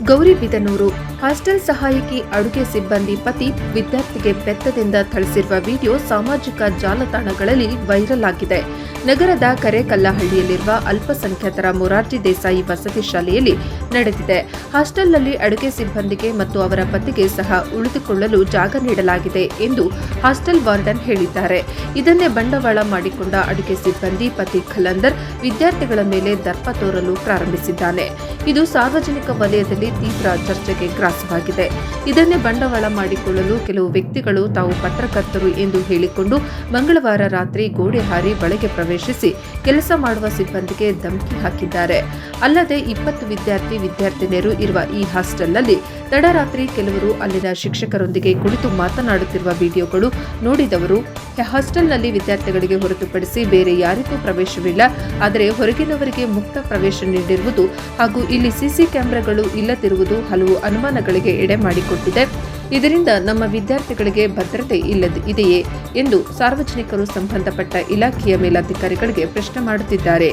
Gauribidanur hostel ಸಹಾಯಕಿ ಅಡುಗೆ ಸಿಬ್ಬಂದಿ ಪತಿ ವಿದ್ಯಾರ್ಥಿಗೆ ಬೆತ್ತದಿಂದ ಥಳಿಸಿರುವ ವಿಡಿಯೋ ಸಾಮಾಜಿಕ ಜಾಲತಾಣಗಳಲ್ಲಿ ವೈರಲ್ ಆಗಿದೆ. ನಗರದ ಕರೇಕಲ್ಲಹಳ್ಳಿಯಲ್ಲಿರುವ ಅಲ್ಪಸಂಖ್ಯಾತರ ಮೊರಾರ್ಜಿ ದೇಸಾಯಿ ವಸತಿ ಶಾಲೆಯಲ್ಲಿ ನಡೆದಿದೆ. ಹಾಸ್ಟೆಲ್ನಲ್ಲಿ ಅಡುಗೆ ಸಿಬ್ಬಂದಿಗೆ ಮತ್ತು ಅವರ ಪತಿಗೆ ಸಹ ಉಳಿದುಕೊಳ್ಳಲು ಜಾಗ ನೀಡಲಾಗಿದೆ ಎಂದು ಹಾಸ್ಟೆಲ್ ವಾರ್ಡನ್ ಹೇಳಿದ್ದಾರೆ. ಇದನ್ನೇ ಬಂಡವಾಳ ಮಾಡಿಕೊಂಡ ಅಡುಗೆ ಸಿಬ್ಬಂದಿ ಪತಿ ಖಲಂದರ್ ವಿದ್ಯಾರ್ಥಿಗಳ ಮೇಲೆ ದರ್ಪ ತೋರಲು ಪ್ರಾರಂಭಿಸಿದ್ದಾನೆ. ಇದು ಸಾರ್ವಜನಿಕ ವಲಯದಲ್ಲಿ ತೀವ್ರ ಚರ್ಚೆಗೆ ಗ್ರಾಸವಾಗಿದೆ. ಇದನ್ನೇ ಬಂಡವಾಳ ಮಾಡಿಕೊಳ್ಳಲು ಕೆಲವು ವ್ಯಕ್ತಿಗಳು ತಾವು ಪತ್ರಕರ್ತರು ಎಂದು ಹೇಳಿಕೊಂಡು ಮಂಗಳವಾರ ರಾತ್ರಿ ಗೋಡೆ ಹಾರಿ ಒಳಗೆ ಪ್ರವೇಶಿಸಿ ಕೆಲಸ ಮಾಡುವ ಸಿಬ್ಬಂದಿಗೆ ಧಮಕಿ ಹಾಕಿದ್ದಾರೆ. ಅಲ್ಲದೆ 20 ವಿದ್ಯಾರ್ಥಿನಿಯರು ಇರುವ ಈ ಹಾಸ್ಟೆಲ್ನಲ್ಲಿ ತಡರಾತ್ರಿ ಕೆಲವರು ಅಲ್ಲಿನ ಶಿಕ್ಷಕರೊಂದಿಗೆ ಕುಳಿತು ಮಾತನಾಡುತ್ತಿರುವ ವಿಡಿಯೋಗಳು ನೋಡಿದವರು ಹಾಸ್ಟೆಲ್ನಲ್ಲಿ ವಿದ್ಯಾರ್ಥಿಗಳಿಗೆ ಹೊರತುಪಡಿಸಿ ಬೇರೆ ಯಾರಿಗೂ ಪ್ರವೇಶವಿಲ್ಲ, ಆದರೆ ಹೊರಗಿನವರಿಗೆ ಮುಕ್ತ ಪ್ರವೇಶ ನೀಡಿರುವುದು ಹಾಗೂ ಇಲ್ಲಿ ಸಿಸಿ ಕ್ಯಾಮೆರಾಗಳು ಇಲ್ಲದಿರುವುದು ಹಲವು ಅನುಮಾನಗಳಿಗೆ ಎಡೆ ಮಾಡಿಕೊಟ್ಟಿದೆ. ಇದರಿಂದ ನಮ್ಮ ವಿದ್ಯಾರ್ಥಿಗಳಿಗೆ ಭದ್ರತೆ ಇದೆಯೇ ಎಂದು ಸಾರ್ವಜನಿಕರು ಸಂಬಂಧಪಟ್ಟ ಇಲಾಖೆಯ ಮೇಲಧಿಕಾರಿಗಳಿಗೆ ಪ್ರಶ್ನೆ ಮಾಡುತ್ತಿದ್ದಾರೆ.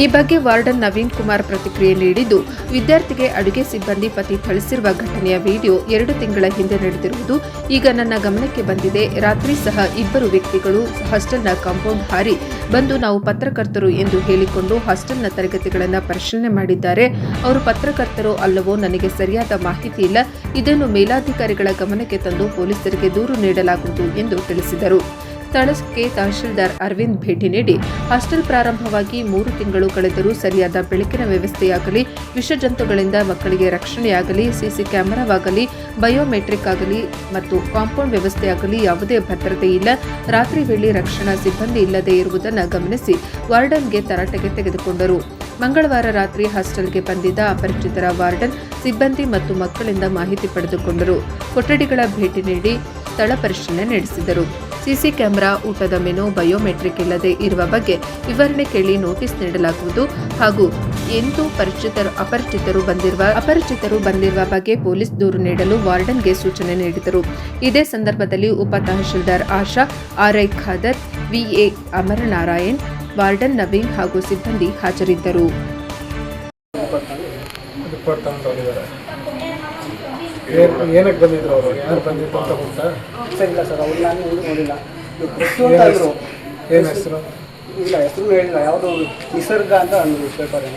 ಈ ಬಗ್ಗೆ ವಾರ್ಡನ್ ನವೀನ್ ಕುಮಾರ್ ಪ್ರತಿಕ್ರಿಯೆ ನೀಡಿದ್ದು, ವಿದ್ಯಾರ್ಥಿಗೆ ಅಡುಗೆ ಸಿಬ್ಬಂದಿ ಪತಿ ಥಳಿಸಿರುವ ಘಟನೆಯ ವಿಡಿಯೋ 2 ತಿಂಗಳ ಹಿಂದೆ ನಡೆದಿರುವುದು ಈಗ ನನ್ನ ಗಮನಕ್ಕೆ ಬಂದಿದೆ. ರಾತ್ರಿ ಸಹ 2 ವ್ಯಕ್ತಿಗಳು ಹಾಸ್ಟೆಲ್ನ ಕಾಂಪೌಂಡ್ ಹಾರಿ ಬಂದು ನಾವು ಪತ್ರಕರ್ತರು ಎಂದು ಹೇಳಿಕೊಂಡು ಹಾಸ್ಟೆಲ್ನ ತರಗತಿಗಳನ್ನು ಪರಿಶೀಲನೆ ಮಾಡಿದ್ದಾರೆ. ಅವರು ಪತ್ರಕರ್ತರೋ ಅಲ್ಲವೋ ನನಗೆ ಸರಿಯಾದ ಮಾಹಿತಿ ಇಲ್ಲ. ಇದನ್ನು ಮೇಲಾಧಿಕಾರಿಗಳ ಗಮನಕ್ಕೆ ತಂದು ಪೊಲೀಸರಿಗೆ ದೂರು ನೀಡಲಾಗುವುದು ಎಂದು ತಿಳಿಸಿದರು. ಸ್ಥಳಕ್ಕೆ ತಹಶೀಲ್ದಾರ್ ಅರವಿಂದ್ ಭೇಟಿ ನೀಡಿ ಹಾಸ್ಟೆಲ್ ಪ್ರಾರಂಭವಾಗಿ 3 ತಿಂಗಳು ಕಳೆದರೂ ಸರಿಯಾದ ಬೆಳಕಿನ ವ್ಯವಸ್ಥೆಯಾಗಲಿ, ವಿಷಜಂತುಗಳಿಂದ ಮಕ್ಕಳಿಗೆ ರಕ್ಷಣೆಯಾಗಲಿ, ಸಿಸಿ ಕ್ಯಾಮೆರಾವಾಗಲಿ, ಬಯೋಮೆಟ್ರಿಕ್ ಆಗಲಿ ಮತ್ತು ಕಾಂಪೌಂಡ್ ವ್ಯವಸ್ಥೆಯಾಗಲಿ ಯಾವುದೇ ಭದ್ರತೆ ಇಲ್ಲ. ರಾತ್ರಿ ವೇಳೆ ರಕ್ಷಣಾ ಸಿಬ್ಬಂದಿ ಇಲ್ಲದೆ ಇರುವುದನ್ನು ಗಮನಿಸಿ ವಾರ್ಡನ್ಗೆ ತರಾಟೆಗೆ ತೆಗೆದುಕೊಂಡರು. ಮಂಗಳವಾರ ರಾತ್ರಿ ಹಾಸ್ಟೆಲ್ಗೆ ಬಂದಿದ್ದ ಅಪರಿಚಿತರ ವಾರ್ಡನ್ ಸಿಬ್ಬಂದಿ ಮತ್ತು ಮಕ್ಕಳಿಂದ ಮಾಹಿತಿ ಪಡೆದುಕೊಂಡರು. ಕೊಠಡಿಗಳ ಭೇಟಿ ನೀಡಿ ಸ್ಥಳ ಪರಿಶೀಲನೆ ನಡೆಸಿದರು. ಸಿಸಿ ಕ್ಯಾಮೆರಾ, ಊಟದ ಮೆನು, ಬಯೋಮೆಟ್ರಿಕ್ ಇಲ್ಲದೆ ಇರುವ ಬಗ್ಗೆ ವಿವರಣೆ ಕೇಳಿ ನೋಟಿಸ್ ನೀಡಲಾಗುವುದು ಹಾಗೂ ಎಂದು ಅಪರಿಚಿತರು ಬಂದಿರುವ ಬಗ್ಗೆ ಪೊಲೀಸ್ ದೂರು ನೀಡಲು ವಾರ್ಡನ್ಗೆ ಸೂಚನೆ ನೀಡಿದರು. ಇದೇ ಸಂದರ್ಭದಲ್ಲಿ ಉಪ tahsildar Asha, RI Khader, VA Amaranarayan, warden Naveen ಹಾಗೂ ಸಿಬ್ಬಂದಿ ಹಾಜರಿದ್ದರು. ಏನಕ್ಕೆ ಬಂದಿದ್ರು ಅವರು? ಯಾರು ಬಂದಿದ್ರು ಅಂತ ಗೊತ್ತಾ? ಇಲ್ಲ ಸರ್, ಅವ್ರು ನಾನು ನೋಡಿಲ್ಲ. ಏನು ಹೆಸರು? ಇಲ್ಲ, ಹೆಸರು ಹೇಳಿಲ್ಲ. ಯಾವುದು ನಿಸರ್ಗ ಅಂತ ಅಂದರು ಪೇಪರ್,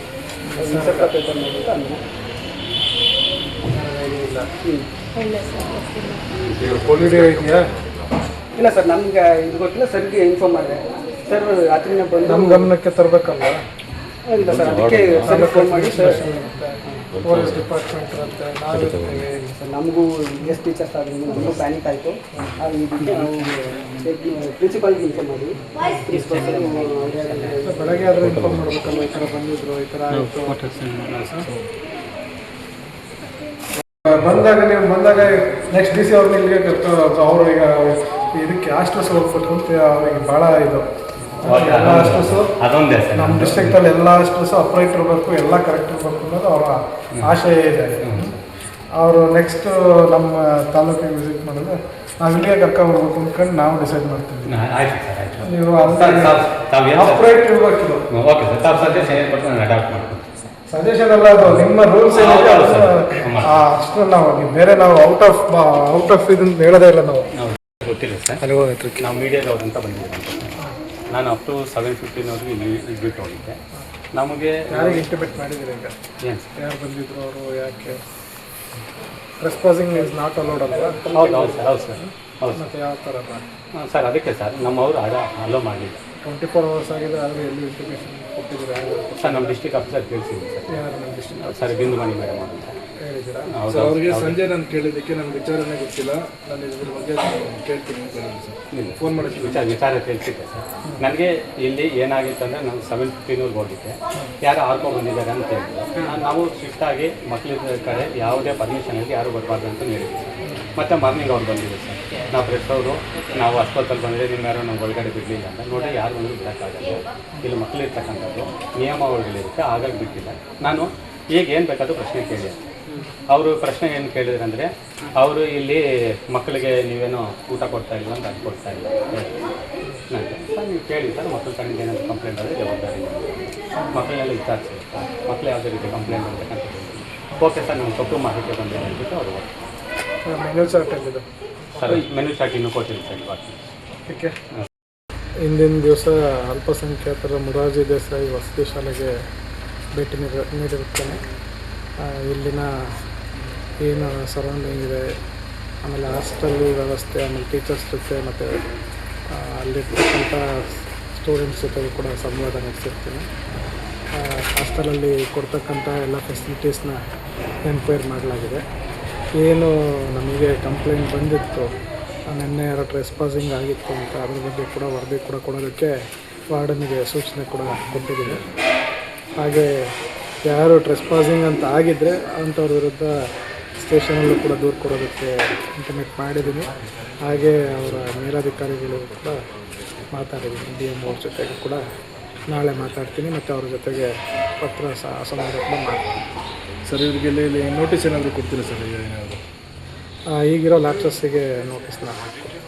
ನಿಸರ್ಗ ಪೇಪರ್ ನೋಡಿದ್ದು ಅಂದರು. ಇಲ್ಲ ಸರ್, ನಮಗೆ ಇದು ಗೊತ್ತಿಲ್ಲ. ಸರ್ಗೆ ಇನ್ಫಾರ್ಮ್ ಮಾಡಿದೆ ಸರ್. ರಾತ್ರಿನ ಬಂದು ನಮ್ಮ ಗಮನಕ್ಕೆ ತರಬೇಕಲ್ಲ. ಇಲ್ಲ ಸರ್, ಅದಕ್ಕೆ ಸರ್ ಫೋನ್ ಮಾಡಿ ಸರ್. ಪೊಲೀಸ್ ಡಿಪಾರ್ಟ್ಮೆಂಟ್ ಇರುತ್ತೆ, ನಾವಿರ್ತೀವಿ. ನಮಗೂ ಗೆಸ್ಟ್ ಟೀಚರ್ಸ್ ಆದ್ರೂ ನಮಗೂ ಪ್ಯಾನಿಕ್ ಆಯಿತು. ನಾವು ಪ್ರಿನ್ಸಿಪಾಲ್ಗೆ ಇನ್ಫಾರ್ಮ್ ಮಾಡಿ ಬೆಳಗ್ಗೆ ಆದರೂ ಇನ್ಫಾರ್ಮ್ ಮಾಡಬೇಕಲ್ಲ, ಈ ಥರ ಬಂದಿದ್ರು, ಈ ಥರ ಆಯಿತು. ಬಂದಾಗ ನೆಕ್ಸ್ಟ್ DC ಅವ್ರನ್ನ ಇಲ್ಲಿಗೆ ಅವರು ಈಗ ಇದಕ್ಕೆ ಹಾಸ್ಟೆಲ್ಸ್ ಹೋಗ್ಬಿಟ್ಟು ಅಂತ ಅವ್ರಿಗೆ ಭಾಳ ಇದು. ಎಲ್ಲ ಹಾಸ್ಟೆಲ್ಸು ನಮ್ಮ ಡಿಸ್ಟ್ರಿಕ್ಟಲ್ಲಿ ಎಲ್ಲ ಹಾಸ್ಟೆಲ್ಸು ಅಪ್ರೈಟ್ ಇರಬೇಕು, ಎಲ್ಲ ಕರೆಕ್ಟ್ ಇರಬೇಕು ಅನ್ನೋದು ಅವರ ಆಶಯ ಇದೆ. ಅವರು ನೆಕ್ಸ್ಟ್ ನಮ್ಮ ತಾಲೂಕಿಗೆ ವಿಸಿಟ್ ಮಾಡಿದ್ರೆ ನಾವು ಇಲ್ಲಿಗೆ ಕರ್ಕೊಂಡ್ಬರ್ಬೇಕು ಅಂದ್ಕೊಂಡು ನಾವು ಡಿಸೈಡ್ ಮಾಡ್ತೀವಿ. ನೀವು ಅಪ್ರೈಟ್ ಇರಬೇಕಿಲ್ಲ. ಸಜೆಷನ್ ಅಲ್ಲ, ಅದು ನಿಮ್ಮ ರೂಲ್ಸ್ ಏನಿದೆ ಅಷ್ಟು ನಾವು ಬೇರೆ ನಾವು ಔಟ್ ಆಫ್ ಇದನ್ನು ಹೇಳೋದೇ ಇಲ್ಲ. ನಾವು ಗೊತ್ತಿಲ್ಲ ಸರ್, ನಾವು ಮೀಡಿಯಾದವ್ರು ಅಂತ ಬಂದಿದ್ದೀವಿ. ನಾನು ಅಪ್ ಟು 7:15 ಇಲ್ಲಿ ಬಿಟ್ಟು ಹೋಗಿದ್ದೆ. ನಮಗೆ ಯಾರಿಗೆ ಇಂಟಿಮೇಟ್ ಮಾಡಿದ್ದೀರಿ? ಈಗ ಏನು ಯಾರು ಬಂದಿದ್ರು, ಅವರು ಯಾಕೆ ಟ್ರೆಸ್ಪಾಸಿಂಗ್ ಈಸ್ ನಾಟ್ ಅಲೌಡ್ ಅಲ್ವಾ? ಹೌದು ಸರ್. ಹೌದು ಮತ್ತು ಯಾವ ಥರ ಸರ್? ಅದಕ್ಕೆ ಸರ್ ನಮ್ಮವರು ಅಲೋ ಮಾಡಿಲ್ಲ. 24 hours ಆಗಿದೆ, ಆದರೆ ಎಲ್ಲಿ ಇಂಟಿಮೇಷನ್ ಕೊಟ್ಟಿದ್ದೀರಾ ಸರ್? ನಮ್ಮ ಡಿಸ್ಟ್ರಿಕ್ಟ್ ಆಫೀಸರ್ ಕೇಳಿಸಿದ್ವಿ ಸರ್. ಯಾರು ನಮ್ಮ ಡಿಸ್ಟ್ರಿಕ್ಟ್ ಸರ್ ಬಿಂದುಮಣಿ ಮೇಡಮ್ ಅಂತ ಹೇಳಿದ್ದೀರಾ? ಹೌದು. ಅವ್ರಿಗೆ ಸಂಜೆ ನಾನು ಕೇಳಿದ್ದಕ್ಕೆ ನನಗೆ ವಿಚಾರನೇ ಗೊತ್ತಿಲ್ಲ, ನಾನು ಇದ್ರ ಬಗ್ಗೆ ಕೇಳ್ತೀನಿ ಅಂತ ಸರ್. ಫೋನ್ ಮಾಡಿ ವಿಚಾರ ತಿಳಿಸಿದ್ದೆ ಸರ್. ನನಗೆ ಇಲ್ಲಿ ಏನಾಗಿತ್ತು ಅಂದರೆ ನಾನು 7:15 ಹೋಗಿದ್ದೆ. ಯಾರು ಆರ್ಕೋ ಬಂದಿದ್ದಾರೆ ಅಂತ ಹೇಳಿದ್ರು. ನಾವು ಶಿಫ್ಟಾಗಿ ಮಕ್ಕಳ ಕಡೆ ಯಾವುದೇ ಪರ್ಮಿಷನ್ ಇಲ್ಲದೆ ಯಾರು ಬರಬಾರ್ದು ಅಂತ ಹೇಳಿದ್ವಿ. ಮತ್ತು ಮಾರ್ನಿಂಗ್ ಅವ್ರು ಬಂದಿದ್ರು ಸರ್. ನಾವು ಪ್ರೆಸ್ ಅವರು ನಾವು ಆಸ್ಪತ್ರೆಗೆ ಬಂದರೆ ನಿಮ್ಮ ಯಾರೋ ನಾವು ಒಳಗಡೆ ಬಿಡಲಿಲ್ಲ ಅಂತ ನೋಡಿ ಯಾರು ಬಂದರೂ ಬಿಡೋಕ್ಕಾಗಲ್ಲ. ಇಲ್ಲಿ ಮಕ್ಕಳಿರ್ತಕ್ಕಂಥದ್ದು ನಿಯಮಾವಳಿಗಳಿರುತ್ತೆ, ಹಾಗಾಗಿ ಬಿಟ್ಟಿಲ್ಲ. ನಾನು ಈಗ ಏನು ಬೇಕಾದರೂ ಪ್ರಶ್ನೆ ಕೇಳಿ. ಅವರು ಪ್ರಶ್ನೆ ಏನು ಕೇಳಿದ್ರು ಅಂದರೆ, ಅವರು ಇಲ್ಲಿ ಮಕ್ಕಳಿಗೆ ನೀವೇನೋ ಊಟ ಕೊಡ್ತಾ ಇಲ್ಲ ಅಂತ ಅದು ಕೊಡ್ತಾ ಇಲ್ಲ ನನಗೆ. ಸರ್ ನೀವು ಕೇಳಿ ಸರ್, ಮಕ್ಕಳ ಕಣ್ಣಿಗೆ ಏನಾದರೂ ಕಂಪ್ಲೇಂಟ್ ಆದರೆ ಜವಾಬ್ದಾರಿ ಮಕ್ಕಳನ್ನೆಲ್ಲ ವಿಚಾರಿಸಿ. ಮಕ್ಕಳು ಯಾವುದೇ ರೀತಿ ಕಂಪ್ಲೇಂಟ್ ಅಂತಕ್ಕಂಥದ್ದು ಓಕೆ ಸರ್ ನಮ್ಮ ತಪ್ಪು ಮಾಹಿತಿ ಬಂದಿದೆ ಅಂದ್ಬಿಟ್ಟು ಅವರು ಮೆನು ಚಾರ್ಟ್ ಎಲ್ಲಿದೆ ಸರ್ ಮೆನು ಚಾರ್ಟ್ ಇನ್ನೂ ಕೊಟ್ಟಿಲ್ಲ ಸರ್ ಇವಾಗ. ಓಕೆ. ಇಂದಿನ ದಿವಸ ಅಲ್ಪಸಂಖ್ಯಾತರ ಮೊರಾರ್ಜಿ ದೇಸಾಯಿ ವಸತಿ ಶಾಲೆಗೆ ಭೇಟಿ ನೀಡಿರುತ್ತೇನೆ. ಇಲ್ಲಿನ ಏನು ಸರೌಂಡಿಂಗ್ ಇದೆ, ಆಮೇಲೆ ಹಾಸ್ಟೆಲ್ ವ್ಯವಸ್ಥೆ, ಆಮೇಲೆ ಟೀಚರ್ಸ್ ಜೊತೆ ಮತ್ತು ಅಲ್ಲಿರ್ತಕ್ಕಂಥ ಸ್ಟೂಡೆಂಟ್ಸ್ ಜೊತೆಗೂ ಕೂಡ ಸಂವಾದ ನಡೆಸಿರ್ತೀನಿ. ಹಾಸ್ಟೆಲಲ್ಲಿ ಕೊಡ್ತಕ್ಕಂಥ ಎಲ್ಲ ಫೆಸಿಲಿಟೀಸ್ನ ಎನ್ಕ್ವೈರ್ ಮಾಡಲಾಗಿದೆ. ಏನು ನಮಗೆ ಕಂಪ್ಲೇಂಟ್ ಬಂದಿತ್ತು, ನಿನ್ನೆ ಯಾರೋ ಟ್ರೆಸ್ಪಾಸಿಂಗ್ ಆಗಿತ್ತು ಅಂತ, ಅದ್ರ ಬಗ್ಗೆ ಕೂಡ ವರದಿ ಕೂಡ ಕೊಡೋದಕ್ಕೆ ವಾರ್ಡನಿಗೆ ಸೂಚನೆ ಕೂಡ ಕೊಟ್ಟಿದ್ದೀನಿ. ಹಾಗೆ ಯಾರು ಟ್ರೆಸ್ಪಾಸಿಂಗ್ ಅಂತ ಆಗಿದ್ದರೆ ಅಂಥವ್ರ ವಿರುದ್ಧ ಸ್ಟೇಷನಲ್ಲೂ ಕೂಡ ದೂರು ಕೊಡೋದಕ್ಕೆ ಇಂಟಿಮೇಟ್ ಮಾಡಿದ್ದೀನಿ. ಹಾಗೆ ಅವರ ಮೇಲಧಿಕಾರಿಗಳು ಕೂಡ ಮಾತಾಡಿದ್ದೀನಿ. DM ಅವ್ರ ಜೊತೆಗೆ ಕೂಡ ನಾಳೆ ಮಾತಾಡ್ತೀನಿ ಮತ್ತು ಅವ್ರ ಜೊತೆಗೆ ಪತ್ರ ಸಂವಾದ ಕೂಡ ಮಾಡ್ತೀನಿ. ಸರ್ ಇವರಿಗೆ ಇಲ್ಲಿ ನೋಟಿಸ್ ಏನಾದರೂ ಕೊಡ್ತೀರಾ ಸರ್? ಏನಾದರೂ ಈಗಿರೋ ಲ್ಯಾಪ್ಸಸ್ಸಿಗೆ ನೋಟಿಸ್ನ ಹಾಕ್ತೀನಿ.